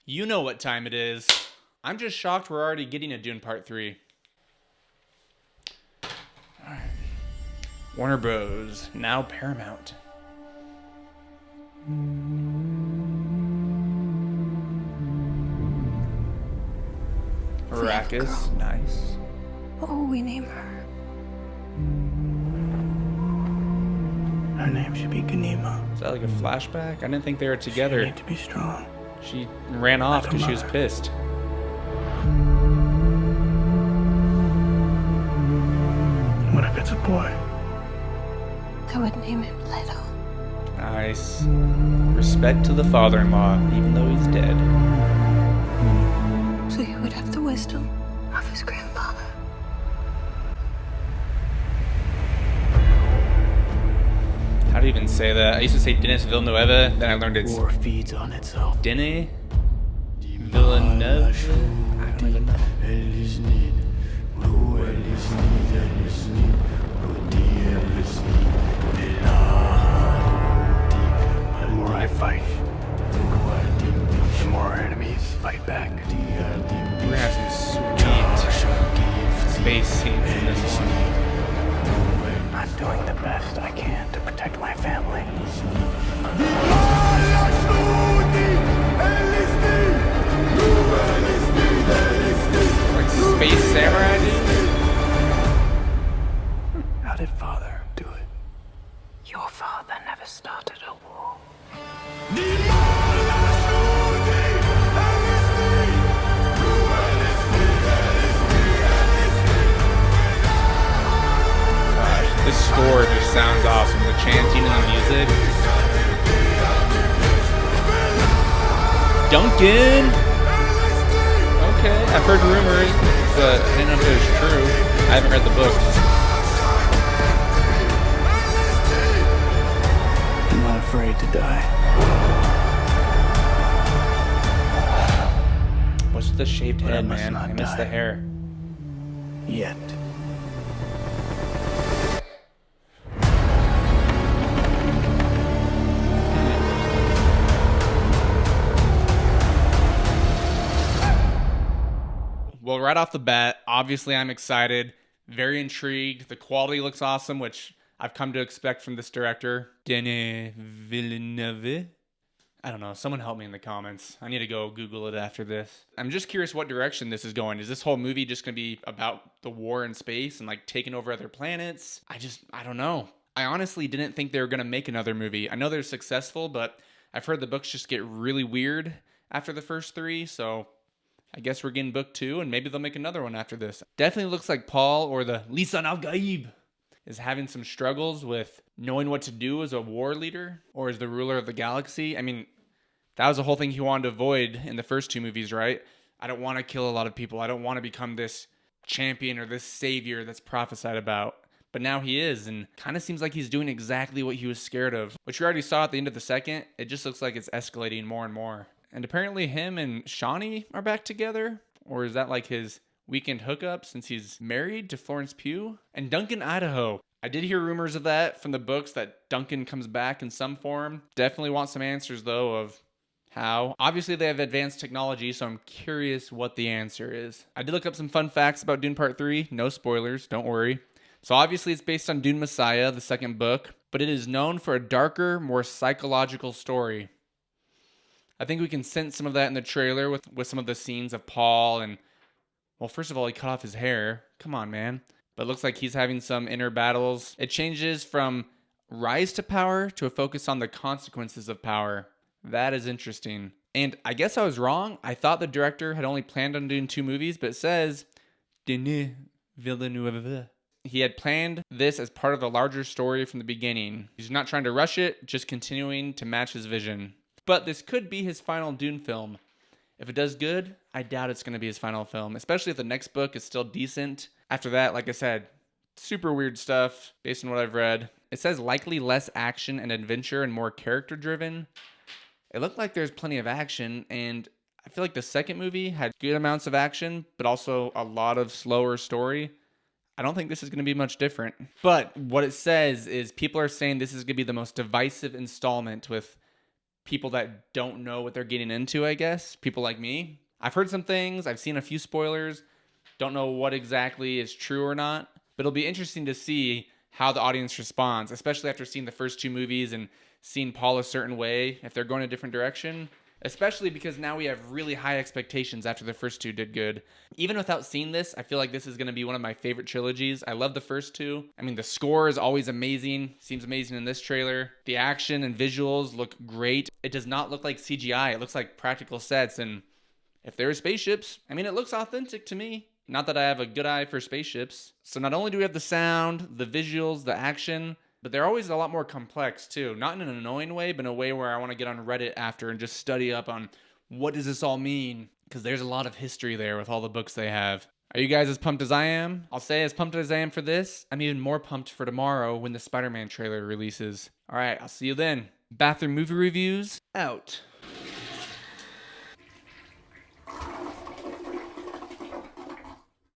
You know what time it is. I'm just shocked we're already getting a Dune Part 3. Alright. Warner Bros. Now Paramount. Arrakis. Nice. What will we name her? Her name should be Ganima. Is that like a flashback? I didn't think they were together. She need to be strong. She ran off because she was pissed. What if it's a boy? I would name him Leto. Nice. Respect to the father-in-law, even though he's dead. So he would have the wisdom of his grandfather. How do you even say that? I used to say Denis Villeneuve, then I learned it's War feeds on itself. Denis Villeneuve. I don't even know. The more I fight, the more our enemies fight back. We're gonna have some sweet space scenes in this one. I'm doing the best I can to protect my family. Like Space Samurai, dude. How did Father do it? Your father never started a war. This score just sounds awesome. The chanting and the music. Duncan! Okay, I've heard rumors, but I didn't know if it was true. I haven't read the books. I'm not afraid to die. What's with the shaved But I head, must man? not I miss die. the hair. Yet. Well, right off the bat, obviously I'm excited, very intrigued. The quality looks awesome, which I've come to expect from this director, Denis Villeneuve. I don't know. Someone help me in the comments. I need to go Google it after this. I'm just curious what direction this is going. Is this whole movie just going to be about the war in space and like taking over other planets? I don't know. I honestly didn't think they were going to make another movie. I know they're successful, but I've heard the books just get really weird after the first three, so I guess we're getting book 2, and maybe they'll make another one after this. Definitely looks like Paul, or the Lisan al-Gaib, is having some struggles with knowing what to do as a war leader or as the ruler of the galaxy. I mean, that was the whole thing he wanted to avoid in the first 2 movies, right? I don't want to kill a lot of people. I don't want to become this champion or this savior that's prophesied about. But now he is, and kind of seems like he's doing exactly what he was scared of, which we already saw at the end of the second. It just looks like it's escalating more and more. And apparently him and Shawnee are back together. Or is that like his weekend hookup since he's married to Florence Pugh? And Duncan, Idaho. I did hear rumors of that from the books, that Duncan comes back in some form. Definitely want some answers, though, of how. Obviously, they have advanced technology, so I'm curious what the answer is. I did look up some fun facts about Dune Part 3. No spoilers, don't worry. So obviously, it's based on Dune Messiah, the second book, but it is known for a darker, more psychological story. I think we can sense some of that in the trailer with some of the scenes of Paul and, well, first of all, he cut off his hair. Come on, man. But it looks like he's having some inner battles. It changes from rise to power to a focus on the consequences of power. That is interesting. And I guess I was wrong. I thought the director had only planned on doing 2 movies, but it says Denis Villeneuve. He had planned this as part of a larger story from the beginning. He's not trying to rush it, just continuing to match his vision. But this could be his final Dune film. If it does good, I doubt it's going to be his final film, especially if the next book is still decent. After that, like I said, super weird stuff based on what I've read. It says likely less action and adventure and more character-driven. It looked like there's plenty of action, and I feel like the second movie had good amounts of action, but also a lot of slower story. I don't think this is going to be much different. But what it says is people are saying this is going to be the most divisive installment with people that don't know what they're getting into, I guess. People like me. I've heard some things. I've seen a few spoilers. Don't know what exactly is true or not. But it'll be interesting to see how the audience responds, especially after seeing the first two movies and seeing Paul a certain way, if they're going a different direction. Especially because now we have really high expectations after the first two did good. Even without seeing this, I feel like this is going to be one of my favorite trilogies. I love the first two. I mean, the score is always amazing. Seems amazing in this trailer. The action and visuals look great. It does not look like CGI. It looks like practical sets. And if there are spaceships, I mean, it looks authentic to me. Not that I have a good eye for spaceships. So not only do we have the sound, the visuals, the action, but they're always a lot more complex too. Not in an annoying way, but in a way where I want to get on Reddit after and just study up on what does this all mean? Because there's a lot of history there with all the books they have. Are you guys as pumped as I am? I'll say as pumped as I am for this, I'm even more pumped for tomorrow when the Spider-Man trailer releases. All right, I'll see you then. Bathroom movie reviews out.